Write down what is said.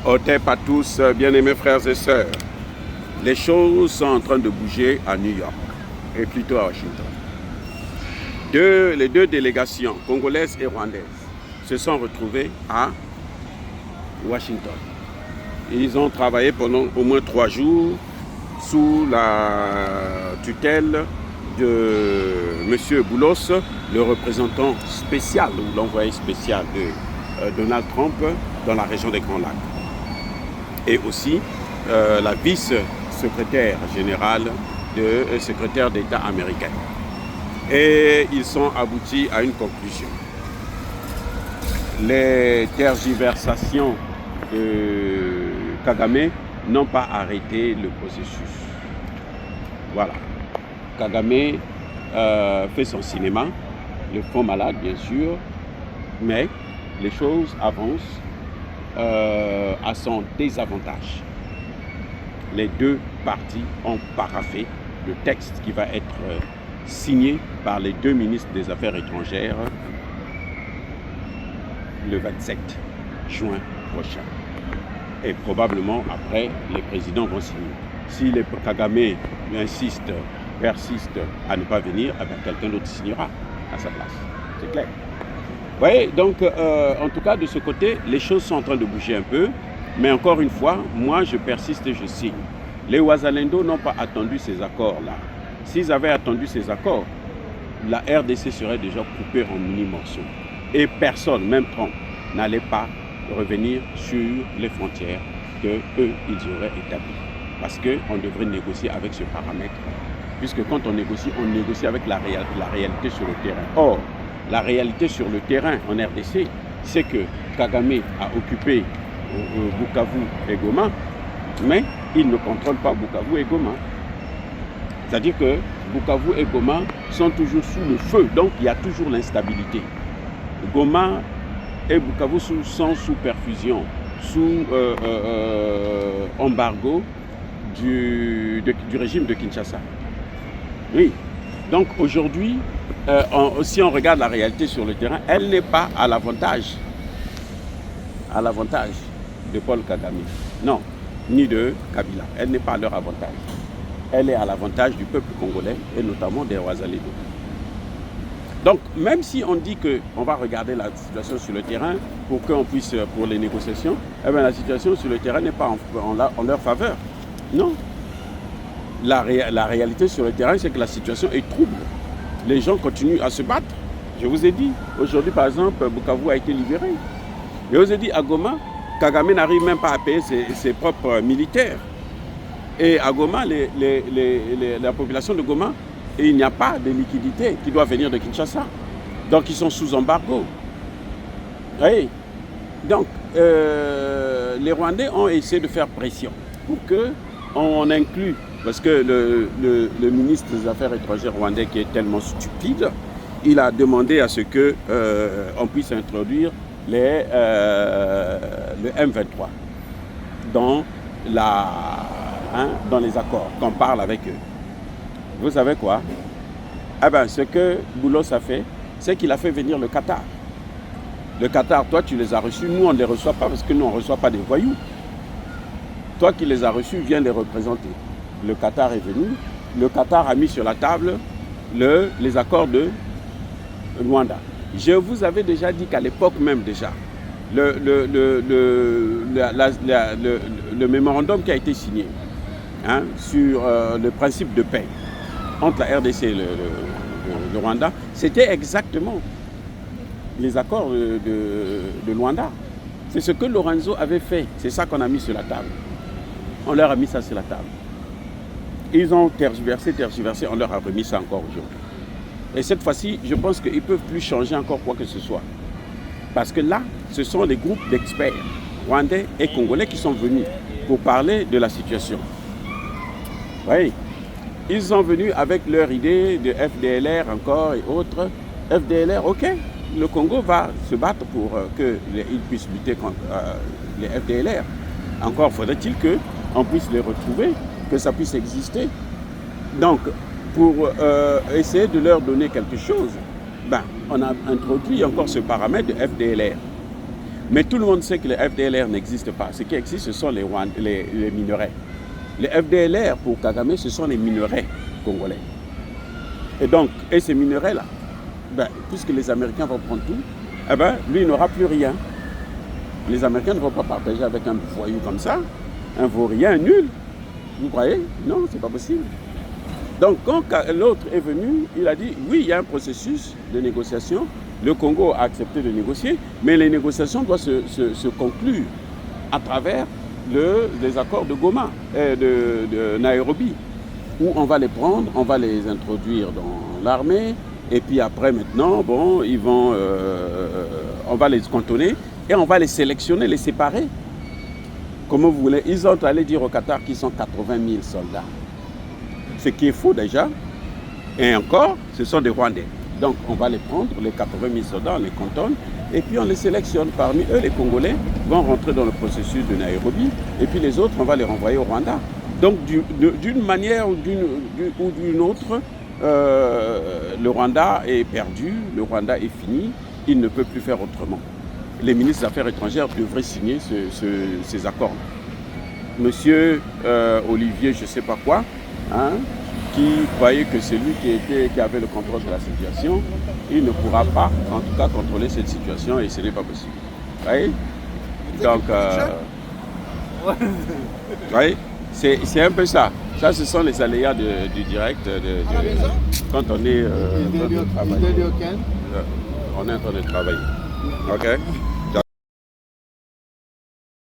Otep à tous, bien-aimés frères et sœurs. Les choses sont en train de bouger à New York, et plutôt à Washington. Les deux délégations, congolaises et rwandaises, se sont retrouvées à Washington. Ils ont travaillé pendant au moins 3 jours sous la tutelle de M. Boulos, le représentant spécial ou l'envoyé spécial de Donald Trump dans la région des Grands Lacs. Et aussi la vice-secrétaire générale de secrétaire d'État américain. Et ils sont aboutis à une conclusion. Les tergiversations de Kagame n'ont pas arrêté le processus. Voilà. Kagame fait son cinéma, le fond malade bien sûr, mais les choses avancent à son désavantage. Les deux parties ont paraphé le texte qui va être signé par les deux ministres des Affaires étrangères le 27 juin prochain. Et probablement après, les présidents vont signer. Si les Kagame persiste à ne pas venir, eh bien, quelqu'un d'autre signera à sa place. C'est clair. Vous voyez, donc en tout cas de ce côté, les choses sont en train de bouger un peu. Mais encore une fois, moi je persiste et je signe. Les Wazalendo n'ont pas attendu ces accords-là. S'ils avaient attendu ces accords, la RDC serait déjà coupée en mini-morceaux. Et personne, même Trump, n'allait pas revenir sur les frontières qu'eux, ils auraient établies. Parce qu'on devrait négocier avec ce paramètre. Puisque quand on négocie avec la réalité sur le terrain. Or, la réalité sur le terrain en RDC, c'est que Kagame a occupé Bukavu et Goma, mais il ne contrôle pas Bukavu et Goma. C'est-à-dire que Bukavu et Goma sont toujours sous le feu, donc il y a toujours l'instabilité. Goma et Bukavu sont sous perfusion, sous embargo du régime de Kinshasa. Oui, donc aujourd'hui, si on regarde la réalité sur le terrain, elle n'est pas à l'avantage de Paul Kagame. Non, ni de Kabila. Elle n'est pas à leur avantage. Elle est à l'avantage du peuple congolais et notamment des Wazalendo. Donc, même si on dit qu'on va regarder la situation sur le terrain pour qu'on puisse, pour les négociations, eh bien, la situation sur le terrain n'est pas en leur faveur. Non. La réalité sur le terrain, c'est que la situation est trouble. Les gens continuent à se battre. Je vous ai dit, aujourd'hui par exemple, Bukavu a été libéré. Je vous ai dit, à Goma, Kagame n'arrive même pas à payer ses propres militaires. Et à Goma, la population de Goma, il n'y a pas de liquidité qui doit venir de Kinshasa. Donc ils sont sous embargo. Oui. Donc les Rwandais ont essayé de faire pression pour qu'on inclue, parce que le ministre des Affaires étrangères rwandais qui est tellement stupide, il a demandé à ce qu'on puisse introduire le M23 dans les accords, qu'on parle avec eux. Vous savez quoi? Eh bien, ce que Boulos a fait, c'est qu'il a fait venir le Qatar. Le Qatar, toi, tu les as reçus. Nous, on ne les reçoit pas parce que nous, on ne reçoit pas des voyous. Toi qui les as reçus, viens les représenter. Le Qatar est venu. Le Qatar a mis sur la table les accords de Rwanda. Je vous avais déjà dit qu'à l'époque même déjà, le mémorandum qui a été signé sur le principe de paix entre la RDC et le Rwanda, c'était exactement les accords de Luanda. C'est ce que Lorenzo avait fait. C'est ça qu'on a mis sur la table. On leur a mis ça sur la table. Ils ont tergiversé, on leur a remis ça encore aujourd'hui. Et cette fois-ci, je pense qu'ils ne peuvent plus changer encore quoi que ce soit. Parce que là, ce sont les groupes d'experts rwandais et congolais qui sont venus pour parler de la situation. Oui. Ils sont venus avec leur idée de FDLR encore et autres. FDLR, ok, le Congo va se battre pour qu'ils puissent lutter contre les FDLR. Encore faudrait-il qu'on puisse les retrouver, que ça puisse exister. Donc, pour essayer de leur donner quelque chose, on a introduit encore ce paramètre de FDLR. Mais tout le monde sait que le FDLR n'existe pas. Ce qui existe, ce sont les minerais. Les FDLR, pour Kagame, ce sont les minerais congolais. Et donc, ces minerais-là, ben, puisque les Américains vont prendre tout, eh ben, lui, il n'aura plus rien. Les Américains ne vont pas partager avec un voyou comme ça, un vaurien nul. Vous croyez? Non, c'est pas possible. Donc, quand l'autre est venu, il a dit, oui, il y a un processus de négociation. Le Congo a accepté de négocier, mais les négociations doivent se conclure à travers les accords de Goma, de Nairobi, où on va les prendre, on va les introduire dans l'armée, et puis après maintenant, bon, on va les cantonner et on va les sélectionner, les séparer. Comment vous voulez? Ils ont allé dire au Qatar qu'ils sont 80 000 soldats. Ce qui est faux déjà. Et encore, ce sont des Rwandais. Donc on va les prendre, les 80 000 soldats, on les cantonne, et puis on les sélectionne. Parmi eux, les Congolais vont rentrer dans le processus de Nairobi, et puis les autres, on va les renvoyer au Rwanda. Donc d'une manière ou d'une autre, le Rwanda est perdu, le Rwanda est fini, il ne peut plus faire autrement. Les ministres des Affaires étrangères devraient signer ces accords. Monsieur Olivier, je ne sais pas quoi, hein, qui croyait que c'est lui qui avait le contrôle de la situation, il ne pourra pas, en tout cas, contrôler cette situation et ce n'est pas possible. Vous voyez? Donc, voyez, c'est un peu ça. Ça, ce sont les aléas du direct, quand on est en train de travailler. On est en train de travailler. OK?